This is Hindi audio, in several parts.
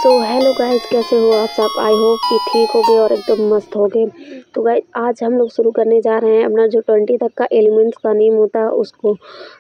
सो हेलो गाइस, कैसे हो आप सब। आई होप कि ठीक हो गए और एकदम मस्त हो गए। तो गाइस आज हम लोग शुरू करने जा रहे हैं अपना जो 20 तक का एलिमेंट्स का नेम होता है उसको।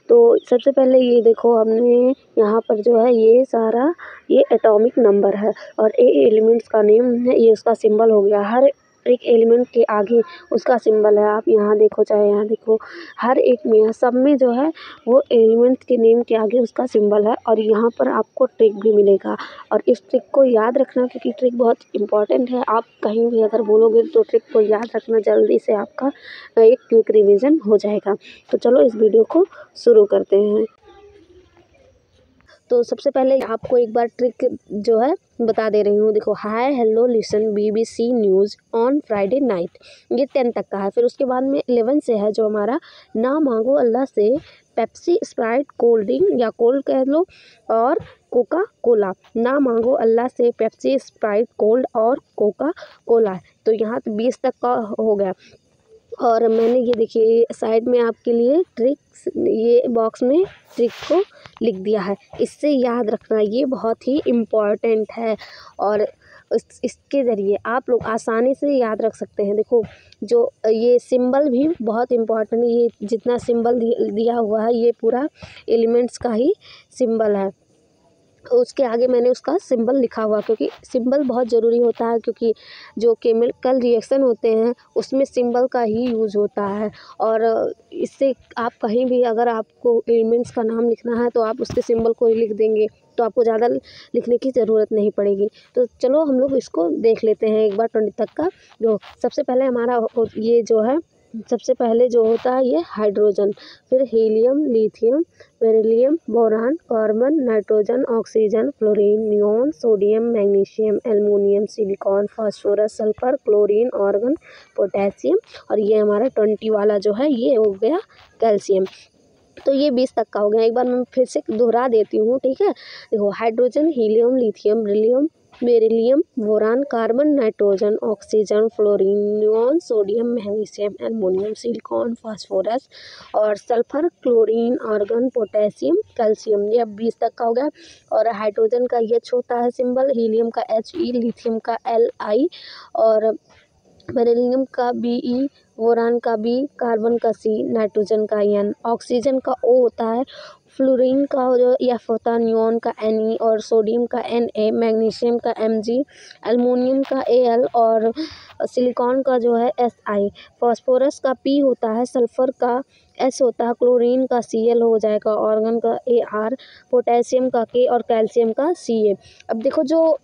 तो सबसे पहले ये देखो, हमने यहाँ पर जो है ये सारा ये एटॉमिक नंबर है और ए एलिमेंट्स का नेम है, ये उसका सिंबल हो गया। हर एक एलिमेंट के आगे उसका सिंबल है। आप यहाँ देखो चाहे यहाँ देखो, हर एक में सब में जो है वो एलिमेंट्स के नेम के आगे उसका सिंबल है। और यहाँ पर आपको ट्रिक भी मिलेगा और इस ट्रिक को याद रखना, क्योंकि ट्रिक बहुत इंपॉर्टेंट है। आप कहीं भी अगर बोलोगे तो ट्रिक को याद रखना, जल्दी से आपका एक क्विक रिवीजन हो जाएगा। तो चलो इस वीडियो को शुरू करते हैं। तो सबसे पहले आपको एक बार ट्रिक जो है बता दे रही हूँ। देखो, hi hello listen BBC news on Friday night, ये 10 तक का है। फिर उसके बाद में 11 से है जो हमारा ना मांगो अल्लाह से पेप्सी स्प्राइट कोल्ड ड्रिंक या कोल्ड कह लो और कोका कोला। ना मांगो अल्लाह से पेप्सी स्प्राइट कोल्ड और कोका कोला। तो यहाँ 20 तक का हो गया। और मैंने ये देखिए साइड में आपके लिए ट्रिक्स, ये बॉक्स में ट्रिक को लिख दिया है। इससे याद रखना, ये बहुत ही इम्पॉर्टेंट है और इसके ज़रिए आप लोग आसानी से याद रख सकते हैं। देखो, जो ये सिंबल भी बहुत इम्पॉर्टेंट है। ये जितना सिंबल दिया हुआ है ये पूरा एलिमेंट्स का ही सिंबल है। उसके आगे मैंने उसका सिंबल लिखा हुआ, क्योंकि सिंबल बहुत ज़रूरी होता है, क्योंकि जो केमिकल रिएक्शन होते हैं उसमें सिंबल का ही यूज़ होता है। और इससे आप कहीं भी अगर आपको एलिमेंट्स का नाम लिखना है तो आप उसके सिंबल को ही लिख देंगे, तो आपको ज़्यादा लिखने की ज़रूरत नहीं पड़ेगी। तो चलो हम लोग इसको देख लेते हैं एक बार 20 तक का। जो सबसे पहले हमारा ये जो है, सबसे पहले जो होता है ये हाइड्रोजन, फिर helium, lithium, beryllium, boron, carbon, nitrogen, oxygen, fluorine, neon, sodium, magnesium, aluminium, silicon, phosphorus, sulphur, chlorine, argon, potassium. और ये हमारा 20 वाला जो है ये हो गया कैल्शियम। तो ये 20 तक का हो गया। एक बार मैं फिर से दोहरा देती हूँ, ठीक है। देखो, hydrogen, helium, lithium, beryllium, boron, carbon, nitrogen, oxygen, fluorine, neon, sodium, magnesium, aluminium, silicon, phosphorus और sulphur, chlorine, argon, potassium, calcium. ये अब 20 तक का हो गया। और हाइड्रोजन का H होता है सिंबल, हीलियम का HE, लिथियम का LI और बेरिलियम का BE, बोरान का B, कार्बन का C, नाइट्रोजन का N, ऑक्सीजन का O होता है, फ्लोरीन का जो F होता है, नियॉन का Ne और सोडियम का Na, मैग्नीशियम का Mg, एल्युमिनियम का Al और सिलिकॉन का जो है Si, फास्फोरस का P होता है, सल्फर का S होता है, क्लोरीन का Cl हो जाएगा, ऑर्गन का Ar, पोटेशियम का K और कैल्शियम का Ca। अब देखो, जो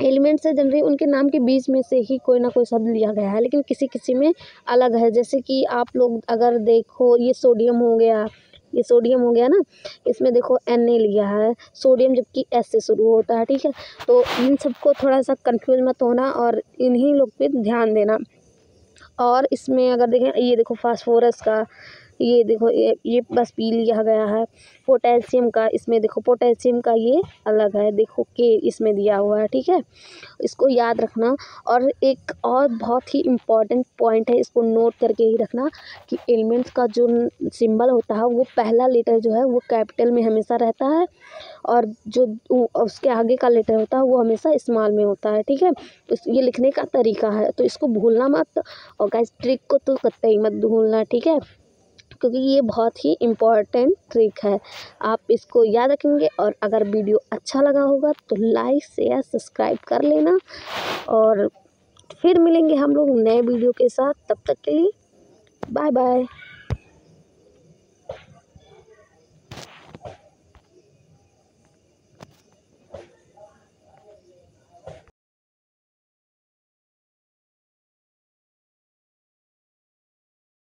एलिमेंट्स है जनरली उनके नाम के बीच में से ही कोई ना कोई शब्द लिया गया है, लेकिन किसी किसी में अलग है। जैसे कि आप लोग अगर देखो, ये सोडियम हो गया, ये सोडियम हो गया ना, इसमें देखो Na लिया है सोडियम, जबकि S से शुरू होता है, ठीक है। तो इन सबको थोड़ा सा कंफ्यूज मत होना और इन्हीं लोग पे ध्यान देना। और इसमें अगर देखें, ये देखो फास्फोरस का, ये देखो ये बस पी लिया गया है। पोटेशियम का, इसमें देखो पोटेशियम का ये अलग है, देखो के इसमें दिया हुआ है, ठीक है। इसको याद रखना। और एक और बहुत ही इम्पॉर्टेंट पॉइंट है, इसको नोट करके ही रखना कि एलिमेंट्स का जो सिंबल होता है वो पहला लेटर जो है वो कैपिटल में हमेशा रहता है और जो उसके आगे का लेटर होता है वो हमेशा स्मॉल में होता है, ठीक है। तो ये लिखने का तरीका है, तो इसको भूलना मत। और गाइस ट्रिक को तो कतई मत भूलना, ठीक है, क्योंकि ये बहुत ही इम्पॉर्टेंट ट्रिक है। आप इसको याद रखेंगे। और अगर वीडियो अच्छा लगा होगा तो लाइक शेयर सब्सक्राइब कर लेना और फिर मिलेंगे हम लोग नए वीडियो के साथ। तब तक के लिए बाय बाय।